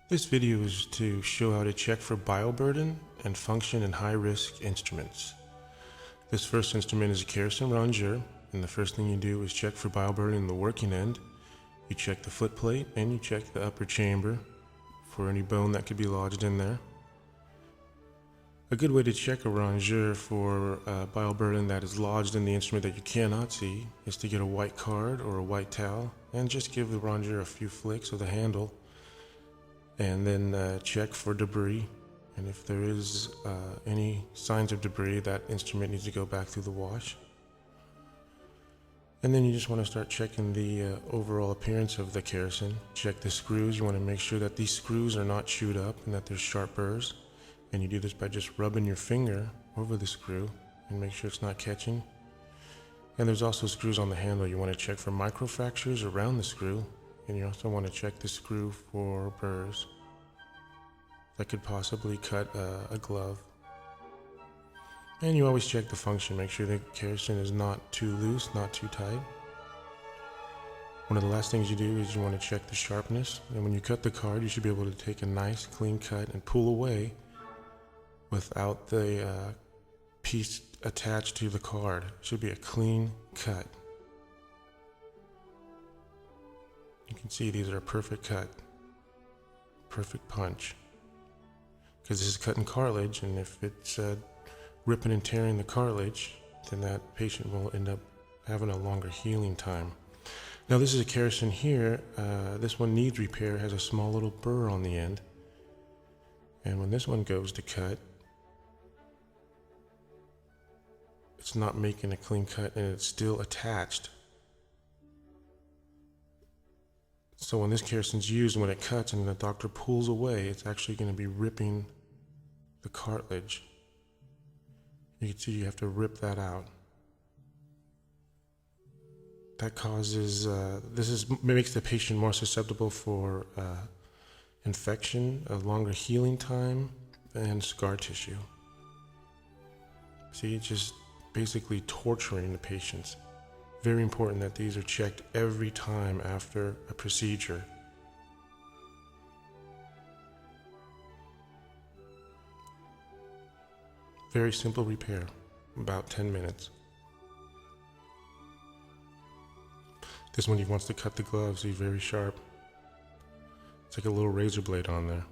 This video is to show how to check for bioburden and function in high-risk instruments. This first instrument is a Kerrison rongeur, and the first thing you do is check for bioburden in the working end. You check the foot plate and you check the upper chamber for any bone that could be lodged in there. A good way to check a rongeur for bioburden that is lodged in the instrument that you cannot see is to get a white card or a white towel and just give the rongeur a few flicks of the handle, and then check for debris. And if there is any signs of debris, that instrument needs to go back through the wash. And then you just want to start checking the overall appearance of the Kerrison. Check the screws. You want to make sure that these screws are not chewed up and that there's sharp burrs. And you do this by just rubbing your finger over the screw and make sure it's not catching. And there's also screws on the handle. You want to check for microfractures around the screw. And you also want to check the screw for burrs that could possibly cut a glove. And you always check the function. Make sure the Kerrison is not too loose, not too tight. One of the last things you do is you want to check the sharpness. And when you cut the card, you should be able to take a nice clean cut and pull away without the piece attached to the card. It should be a clean cut. You can see these are a perfect cut, perfect punch. Because this is cutting cartilage, and if it's ripping and tearing the cartilage, then that patient will end up having a longer healing time. Now this is a Kerrison here. This one needs repair, has a small little burr on the end. And when this one goes to cut, it's not making a clean cut and it's still attached. So when this Kerrison's used, when it cuts and the doctor pulls away, it's actually going to be ripping the cartilage. You can see you have to rip that out. That causes, makes the patient more susceptible for infection, a longer healing time, and scar tissue. See, it's just basically torturing the patients. Very important that these are checked every time after a procedure. Very simple repair, about 10 minutes. This one he wants to cut the gloves, he's very sharp. It's like a little razor blade on there.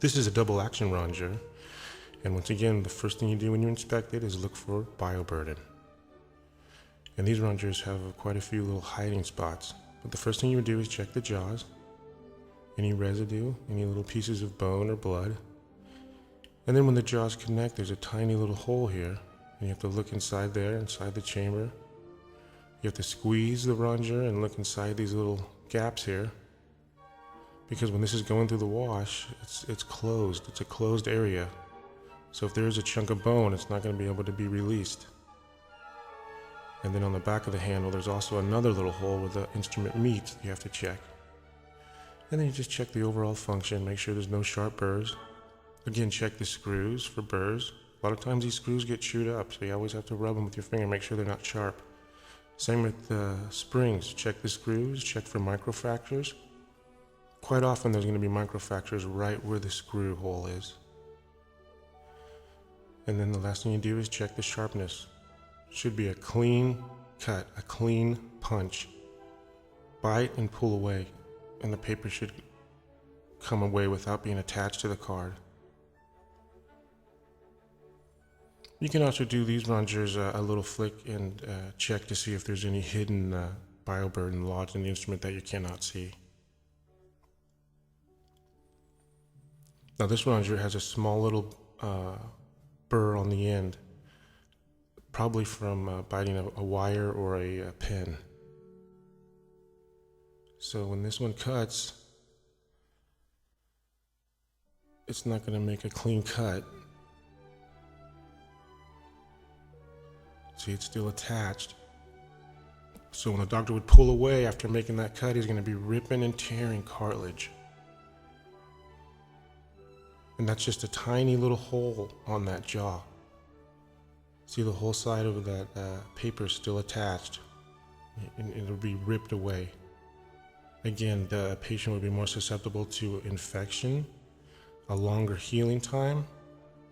This is a double action rongeur. And once again, the first thing you do when you inspect it is look for bioburden. And these rongeurs have quite a few little hiding spots. But the first thing you would do is check the jaws. Any residue, any little pieces of bone or blood. And then when the jaws connect, there's a tiny little hole here. And you have to look inside there, inside the chamber. You have to squeeze the rongeur and look inside these little gaps here. Because when this is going through the wash, it's closed. It's a closed area. So if there is a chunk of bone, it's not going to be able to be released. And then on the back of the handle, there's also another little hole where the instrument meets you have to check. And then you just check the overall function, make sure there's no sharp burrs. Again, check the screws for burrs. A lot of times these screws get chewed up, so you always have to rub them with your finger, make sure they're not sharp. Same with the springs. Check the screws, check for microfractures. Quite often there's going to be microfractures right where the screw hole is. And then the last thing you do is check the sharpness. Should be a clean cut, a clean punch. Bite and pull away, and the paper should come away without being attached to the card. You can also do these rongeurs a little flick and check to see if there's any hidden bioburden lodged in the instrument that you cannot see. Now this rongeur has a small little burr on the end, probably from biting a wire or a pin. So when this one cuts, it's not going to make a clean cut. See, it's still attached. So when the doctor would pull away after making that cut, he's going to be ripping and tearing cartilage. And that's just a tiny little hole on that jaw. See, the whole side of that paper is still attached. And it'll be ripped away. Again, the patient would be more susceptible to infection, a longer healing time,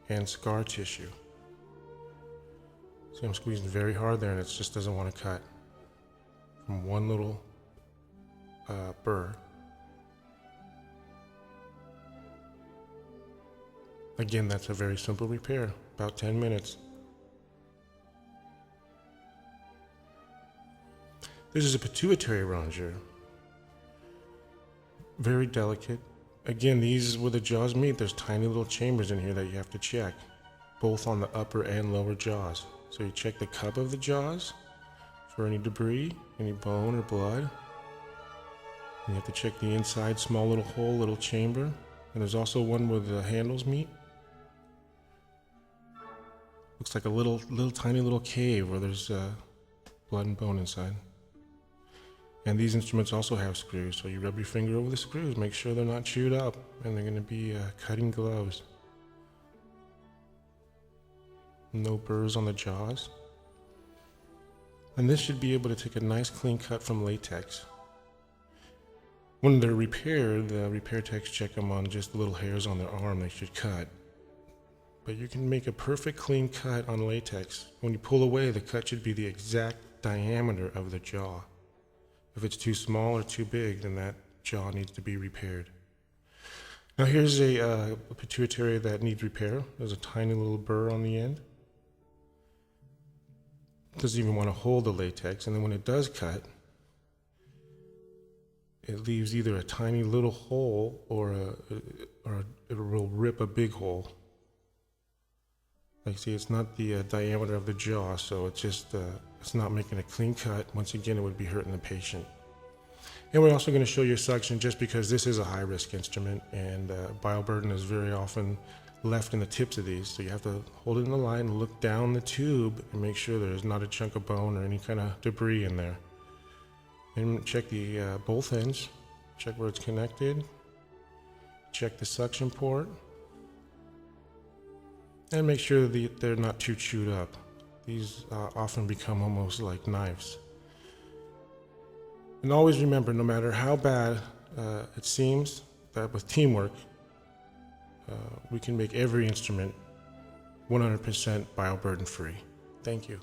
and scar tissue. See, I'm squeezing very hard there and it just doesn't want to cut from one little burr. Again, that's a very simple repair, about 10 minutes. This is a pituitary rongeur. Very delicate. Again, these where the jaws meet, there's tiny little chambers in here that you have to check, both on the upper and lower jaws. So you check the cup of the jaws for any debris, any bone or blood. And you have to check the inside small little hole, little chamber. And there's also one where the handles meet. Looks like a little tiny little cave where there's blood and bone inside. And these instruments also have screws, so you rub your finger over the screws, make sure they're not chewed up, and they're going to be cutting gloves. No burrs on the jaws. And this should be able to take a nice clean cut from latex. When they're repaired, the repair techs check them on just little hairs on their arm they should cut. But you can make a perfect clean cut on latex. When you pull away, the cut should be the exact diameter of the jaw. If it's too small or too big, then that jaw needs to be repaired. Now here's a pituitary that needs repair. There's a tiny little burr on the end. Doesn't even want to hold the latex, and then when it does cut, it leaves either a tiny little hole or it will rip a big hole. Like see, it's not the diameter of the jaw, so it's not making a clean cut. Once again, it would be hurting the patient. And we're also going to show you suction just because this is a high-risk instrument, and bioburden is very often left in the tips of these. So you have to hold it in the line, look down the tube, and make sure there's not a chunk of bone or any kind of debris in there. And check the both ends, check where it's connected, check the suction port, and make sure that they're not too chewed up. These often become almost like knives. And always remember, no matter how bad it seems, that with teamwork, we can make every instrument 100% bioburden free. Thank you.